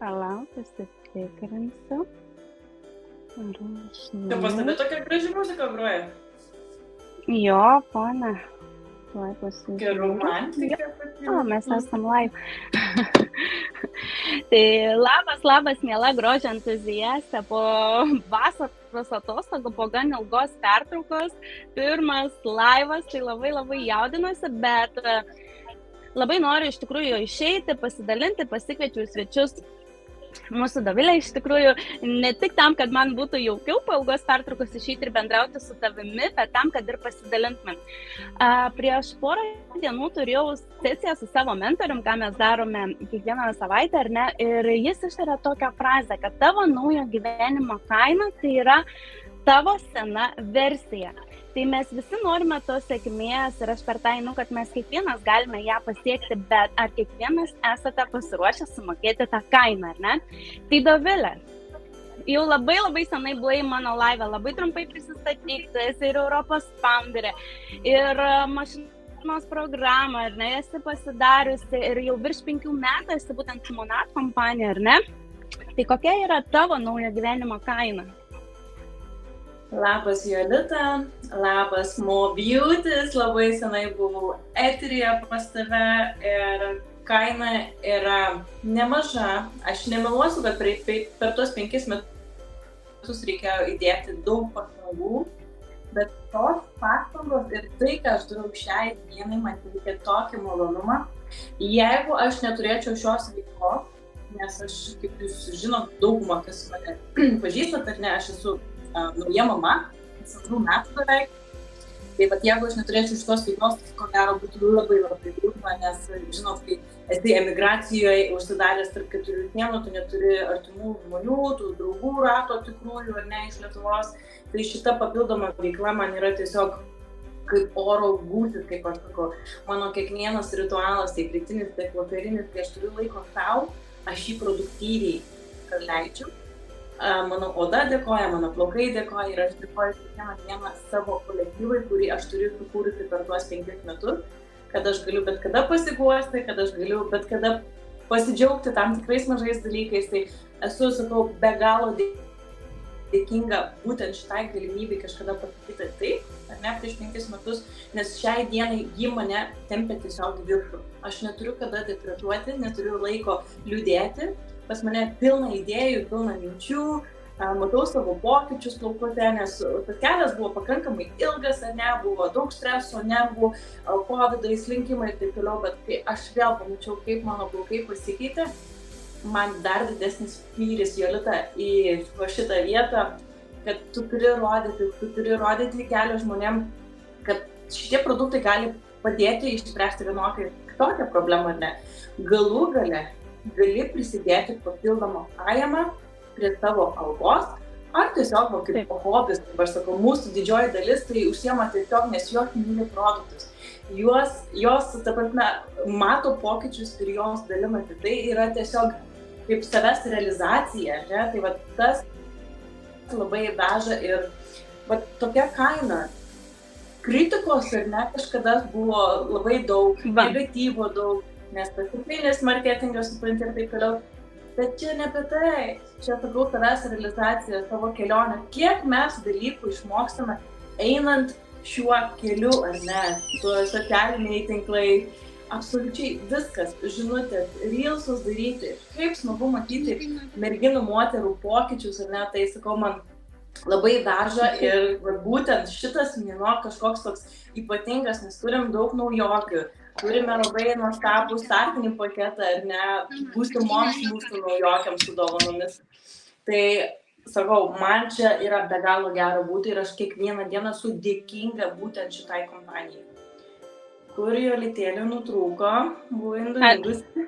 Palauk, pasitikrinsiu. Ar aš Čia pas tave tokia graži muzika groja? Jo, pone. Tuoj pasižiūrėjau. Tokia romantika. O, mes esam live. Tai labas, miela grožio entuziastė. Po vasaros atostogų, po gan ilgos pertraukos, pirmas laivas, tai labai jaudinuosi, bet labai noriu iš tikrųjų išeiti, pasidalinti, pasikviečiu svečius. Mūsų Dovilė iš tikrųjų ne tik tam, kad man būtų jaukiau po ilgos pertraukos išeiti ir bendrauti su tavimi, bet tam, kad ir pasidalintumėm. Prieš porą dienų turėjau sesiją su savo mentorium, ką mes darome kiekvieną savaitę, ar ne, ir jis ištarė tokią frazę, kad tavo naujo gyvenimo kaina tai yra tavo sena versija. Tai mes visi norime tos sėkmės ir aš per tai, kad mes kiekvienas galime ją pasiekti, bet ar kiekvienas esate pasiruošę sumokėti tą kainą, ar ne? Tai Dovilė, jau labai senai buvai mano live, labai trumpai prisistatyk, tu esi ir Europos founderė, ir mašinos programą, ar ne, esi pasidariusi ir jau virš 5 metų esi būtent Monat kompanija, ar ne? Tai kokia yra tavo naujo gyvenimo kaina? Labas Jolita, labas Mo Beautys, labai senai buvau eteryje pas tave ir kaina yra nemaža. Aš nemeluosiu, kad per tuos 5 metus reikėjo įdėti daug pastangų, bet tos pastangos ir tai, ką aš darau šiai dienai, man teikia tokį malonumą. Jeigu aš neturėčiau šios veiklos, nes aš, kaip jūs žinot, daugumą, kas mane pažįstat, ar ne, aš esu nauja mama, 2 metų beveik. Tai vat, jeigu aš neturėčiau šitos veiklos, tai ko gero būtų labai liūdna, nes, žinot, kai esi emigracijoje, užsidaręs tarp 4 sienų, tu neturi artimų žmonių, tų draugų rato tikrųjų, ar ne, iš Lietuvos. Tai šita papildoma veikla man yra tiesiog kaip oro gūsis, kaip aš sakau. Mano kiekvienas ritualas, tiek rytinis, tiek vakarinis, kai aš turiu laiko sau, aš jį produktyviai praleidžiu. Mano oda dėkoja, mano plaukai dėkoja ir aš dėkoju kiekvieną dieną savo kolektyvui, kurį aš turiu sukūrusi per tuos 5 metus, kad aš galiu bet kada pasiguosti, kad aš galiu bet kada pasidžiaugti tam tikrais mažais dalykais. Tai esu, sakau, be galo dėkinga būtent šitai galimybei kažkada pasakyti taip, ar ne, prieš 5 metus, nes šiai dienai ji mane tempia tiesiog į viršų. Aš neturiu kada depresuoti, neturiu laiko liūdėti. Pas mane pilna idėjų, pilna minčių, matau savo pokyčius plaukuose, nes tas kelias buvo pakankamai ilgas, ne, buvo daug streso, nervų, COVID-ai, slinkimai ir taip toliau, bet kai aš vėl pamačiau, kaip mano plaukai pasikeitė, man dar didesnis spyris, Jolita, į šitą vietą, kad tu turi rodyti kelią žmonėm, kad šitie produktai gali padėti išspręsti vienokią ir kitokią problemą, ne. Galų gale gali prisidėti papildomą pajamą prie tavo algos, ar tiesiog kaip hobis, kaip aš sakau, mūsų didžioji dalis tai užsiema tiesiog, nes jos myli produktus. Jos, ta prasme, mato pokyčius ir jos dalinasi. Tai yra tiesiog kaip savęs realizacija, ne? Tai va tas labai veža ir va tokia kaina. Kritikos ir ne kažkada buvo labai daug, negatyvo daug, nes pasiklinis marketingas, supranti ir taip toliau. Bet čia ne apie tai, čia sakau savęs realizacija, savo kelionę. Kiek mes dalykų išmokstame einant šiuo keliu, ar ne, socialiniai tinklai, absoliučiai viskas, žinutės, reelsus daryti. Kaip smagu matyti merginų, moterų pokyčius, ar ne, tai sakau, man labai veža ir būtent šitas mėnuo kažkoks toks ypatingas, nes turim daug naujokių. Turime labai nuostabų startinį paketą, ar ne, būsimoms mūsų naujokiams su dovanomis. Tai, sakau, man čia yra be galo gera būti ir aš kiekvieną dieną esu dėkinga būtent šitai kompanijai. Kur Jolitėlė nutrūko, buvo Indonesia.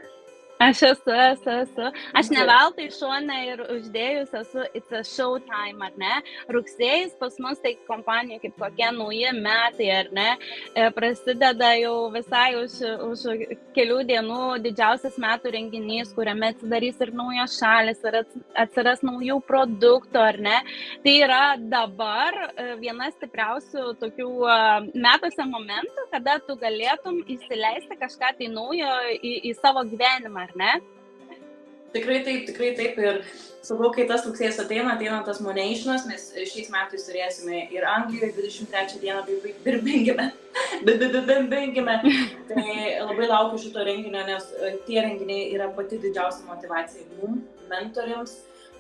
Aš esu. Aš ne veltui šone ir uždėjus esu It's a Showtime, ar ne? Rugsėjais pas mus tai kompanija kaip kokie nauji metai, ar ne? Prasideda jau visai už kelių dienų didžiausias metų renginys, kuriame atsidarys ir naujos šalis, ir atsiras naujų produktų, ar ne? Tai yra dabar viena stipriausių tokių metuose momentų, kada tu galėtum įsileisti kažką tai naujo į savo gyvenimą, ar ne? Tikrai taip ir sakau, kai tas rugsėjas ateina tas Monationas, mes šiais metais turėsime ir Anglijoje 23 dieną Birmingeme. Tai labai laukiu šito renginio, nes tie renginiai yra pati didžiausia motivacija mums, mentoriams,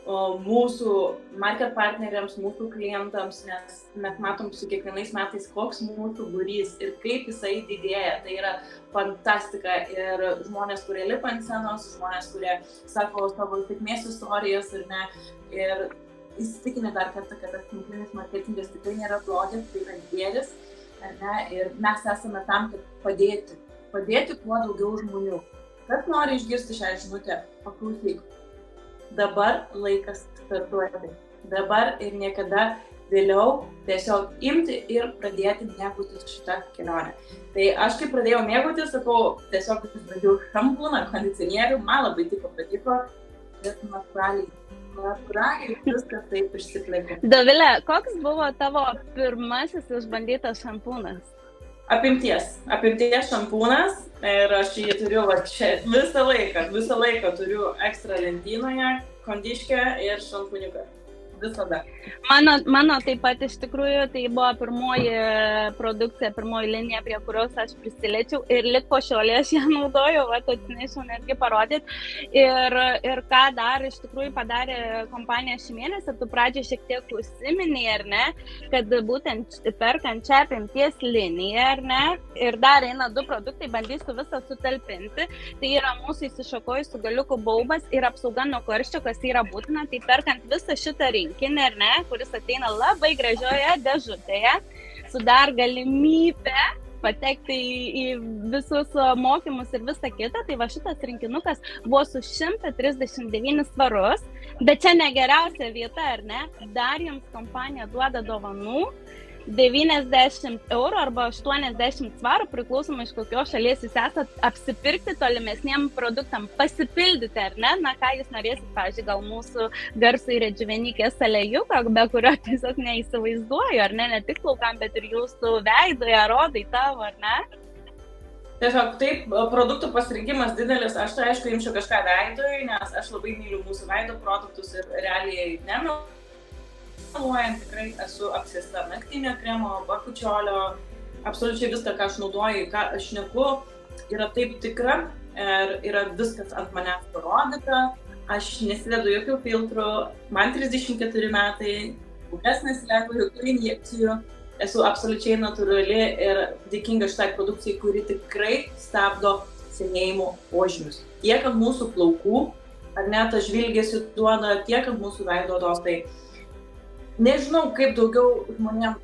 mūsų market partneriams, mūsų klientams, nes mes matom su kiekvienais metais, koks mūsų būrys ir kaip jisai didėja. Tai yra fantastika ir žmonės, kurie lipa ant scenos, žmonės, kurie sako savo sėkmės istorijas ir ne. Ir įsitikinę dar kartą, kad tas tinklinis marketingas tikrai nėra blogis, tai yra gėris, ar ne? Ir mes esame tam, kad padėti kuo daugiau žmonių. Kas nori išgirsti šią žinutę, paklausyk. Dabar laikas startuoti. Dabar ir niekada vėliau tiesiog imti ir pradėti mėgautis šitą kelionę. Tai aš kai pradėjau mėgautis, sakau, tiesiog išbandžiau šampūną, kondicionierių, man labai patiko, bet natūraliai viskas taip išsiplėtė. Dovilė, koks buvo tavo pirmasis išbandytas šampūnas? Apimties šampūnas ir aš jį turiu čia visą laiką turiu ekstra lentynoje, kondiškę ir šampūniuką. Visada. Mano taip pat iš tikrųjų tai buvo pirmoji produkcija, pirmoji linija, prie kurios aš prisiliečiau ir lik po šiolė aš ją naudojau, atsinešiau netgi parodyti. Ir ką dar iš tikrųjų padarė kompanija šį mėnesį, tu pradžiai šiek tiek užsiminei, ar ne, kad būtent perkant čia apimties liniją, ar ne, ir dar eina 2 produktai, bandysiu visą sutalpinti. Tai yra mūsų įsišakojusių galiukų baubas ir apsauga nuo karščio, kas yra būtina, tai perkant visą šitą rinkinį, ar ne, kuris ateina labai gražioje dėžutėje, su dar galimybė patekti į visus mokymus ir visą kitą, tai va šitas rinkinukas buvo su 139 svarus, bet čia ne geriausia vieta, ar ne, dar jums kompanija duoda dovanų 90 eurų arba 80 svarų, priklausomai iš kokios šalies jūs esat, apsipirkti tolimesniem produktam, pasipildyti, ar ne, na ką jūs norėsit, pavyzdžiui, gal mūsų garsų ir redživenikės alėjuką, be kurio tiesiog neįsivaizduoju, ar ne tik plaukam, bet ir jūsų veidui, ar odai tavo, ar ne? Tiesiog taip, produktų pasirinkimas didelis, aš tai aišku imčiau kažką veidui, nes aš labai myliu mūsų veido produktus ir realiai tikrai esu apsėsta naktinio kremo, bakučiolio, absoliučiai viską, ką aš naudoju, ką aš šneku, yra taip tikra ir yra viskas ant manęs parodyta, aš nesidedu jokių filtrų, man 34 metai, kūkas nesileidau jokių injekcijų, esu absoliučiai natūrali ir dėkinga šitai produkcijai, kuri tikrai stabdo senėjimo požymius. Tiek ant mūsų plaukų, ar net žvilgesių duoda, tiek ant mūsų veido odos, tai nežinau, kaip daugiau žmonėm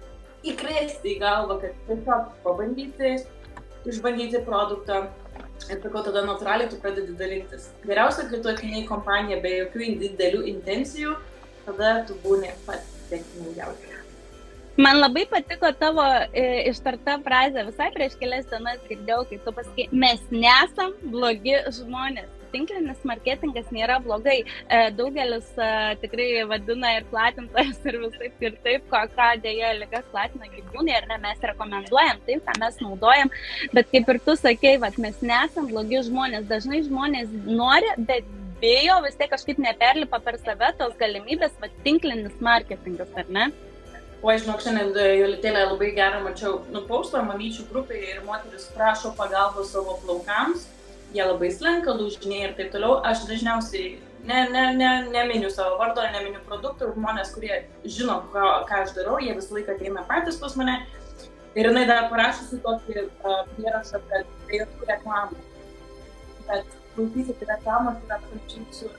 įkrėsti į galvą, kad tiesiog pabandyti, išbandyti produktą ir sakau, tada natūraliai tu pradedi dalintis. Geriausia, kai tu ateini į kompaniją be jokių didelių intencijų, tada tu būni pats sėkmingiausias. Man labai patiko tavo ištarta frazė, visai prieš kelias dienas girdėjau, kai tu pasakei, mes nesam blogi žmonės. Tinklinis marketingas nėra blogai. Daugelis tikrai vadina ir platintojas ir visaip ir taip, ką dėja ligas platina gyvūnai, ir ne, mes rekomenduojam taip, ką mes naudojam, bet kaip ir tu sakei, mes nesam blogi žmonės. Dažnai žmonės nori, bet bijo, vis tiek kažkaip neperlipa per save tos galimybės, tinklinis marketingas, ar ne? O aš žinok, šiandien Jolitėlė labai gerą mačiau postą mamyčių grupėje ir moteris prašo pagalbos savo plaukams. Jie labai slenka, lūžinėja ir taip toliau. Aš dažniausiai neminiu savo vardo, neminiu produktų. Žmonės, kurie žino, ką aš darau, jie visą laiką ateina patys pas mane. Ir jinai dar parašusi tokį prierašą, kad tai jokių reklamų. Bet klausysite, reklamos yra absoliučiai su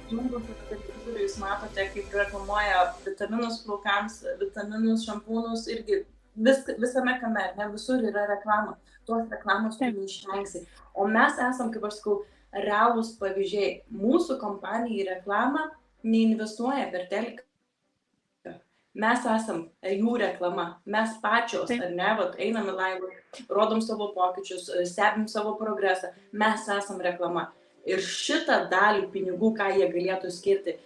jungus ir televizorių. Jūs matote, kaip reklamuoja vitaminus plaukams, vitaminus, šampūnus, irgi visame kame, ne visur yra reklama. Tuos reklamos tu neišvengsi. O mes esam, kaip aš sakau, realūs pavyzdžiai. Mūsų kompanija į reklamą neinvestuoja per teliką. Mes esam jų reklama. Mes pačios, ar ne, einame laivą, rodom savo pokyčius, stebim savo progresą. Mes esam reklama. Ir šitą dalį pinigų, ką jie galėtų skirti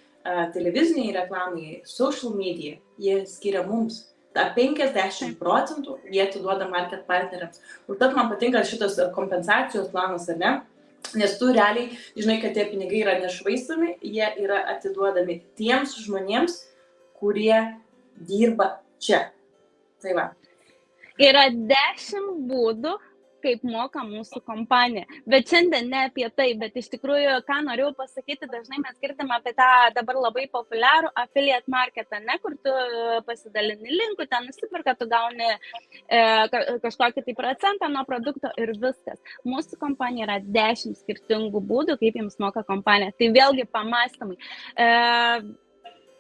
televiziniai reklamai, social media, jie skiria mums. Ta 50% jie atiduoda market partneriams. Užtat man patinka šitas kompensacijos planas, ar ne? Nes tu realiai žinai, kad tie pinigai yra nešvaistomi, jie yra atiduodami tiems žmonėms, kurie dirba čia. Tai va. Yra 10 būdų, kaip moka mūsų kompanija. Bet šiandien ne apie tai, bet iš tikrųjų, ką norėjau pasakyti, dažnai mes girdime apie tą dabar labai populiarų affiliate marketą, ne, kur tu pasidalini linku, ten nusipirka, tu gauni kažkokį tai procentą nuo produkto ir viskas. Mūsų kompanija yra 10 skirtingų būdų, kaip jums moka kompanija. Tai vėlgi pamąstymai.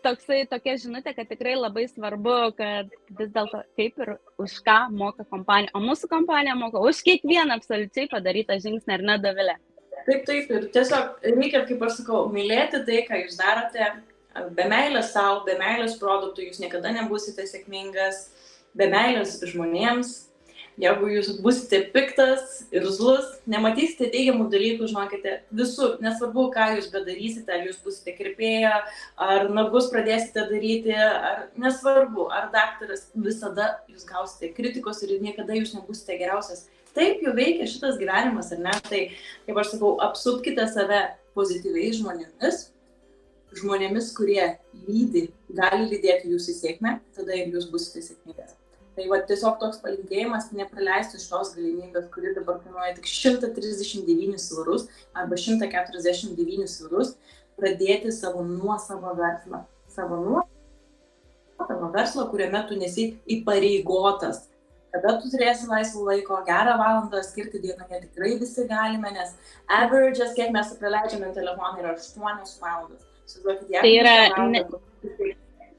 Tokia žinutė, kad tikrai labai svarbu, kad vis dėlto kaip ir už ką moka kompanija. O mūsų kompanija moka už kiekvieną absoliučiai padarytą žingsnį, ar ne, Dovilė? Taip, ir tiesiog reikia, kaip aš sakau, mylėti tai, ką jūs darote. Be meilės savo, be meilės produktų jūs niekada nebūsite sėkmingas, be meilės žmonėms. Jeigu jūs būsite piktas ir zlus, nematysite teigiamų dalykų, žinokite, visur, nesvarbu, ką jūs bedarysite, ar jūs būsite kirpėja, ar nagus pradėsite daryti, ar nesvarbu, ar daktaras, visada jūs gausite kritikos ir niekada jūs nebūsite geriausias. Taip jau veikia šitas gyvenimas, ar ne? Tai, kaip aš sakau, apsupkite save pozityviais žmonėmis, kurie gali lydėti jūsų sėkmę, tada ir jūs būsite sėkmingas. Tai va, tiesiog toks palinkėjimas, nepraleisti šitos galimybės, kuri dabar kainuoja tik 139 eurus arba 149 eurus, pradėti savo nuosavą verslą. Savo nuosavą verslą, kuriame tu nesi įpareigotas. Kada tu turėsi laisvo laiko, gerą valandą skirti dienoje tikrai visi galime, nes average'as, kiek mes praleidžiame telefoną, yra 8 valandas. Tai yra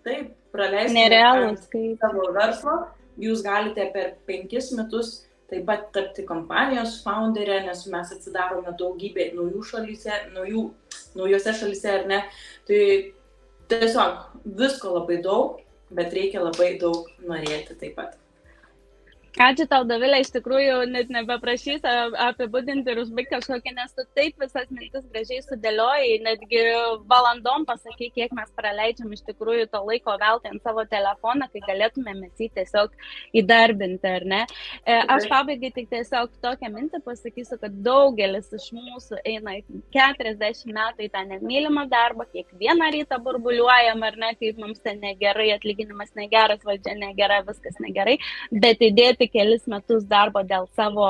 taip, praleisti savo verslą. Jūs galite per 5 metus taip pat tapti kompanijos founderė, nes mes atsidarome daugybę naujose šalyse, ar ne. Tai tiesiog visko labai daug, bet reikia labai daug norėti taip pat. Ačiū tau, Dovilė, iš tikrųjų net nebeprašysiu apibūdinti ir užbaigti kažkokią, nes tu taip visas mintis gražiai sudėliojai, netgi valandom pasakai, kiek mes praleidžiam iš tikrųjų to laiko veltui ant savo telefoną, kai galėtume mes jį tiesiog įdarbinti, ar ne? Aš pabaigai tik tiesiog tokią mintį pasakysiu, kad daugelis iš mūsų eina 40 metų į tą nemylimą darbą, kiekvieną rytą burbuliuojam, ar ne, kaip mums ten negerai, atlyginimas negeras, valdžia negera, viskas negerai, bet įdėti kelis metus darbo dėl savo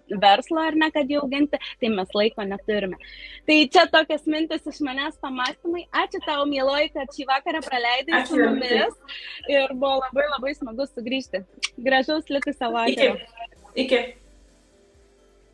verslo, ar ne, kad jį auginti, tai mes laiko neturime. Tai čia tokias mintis iš manęs pamąstymai. Ačiū tau, mieloji, kad šį vakarą praleidai su mumis ir buvo labai labai smagu sugrįžti. Gražaus likusio vakaro. Iki.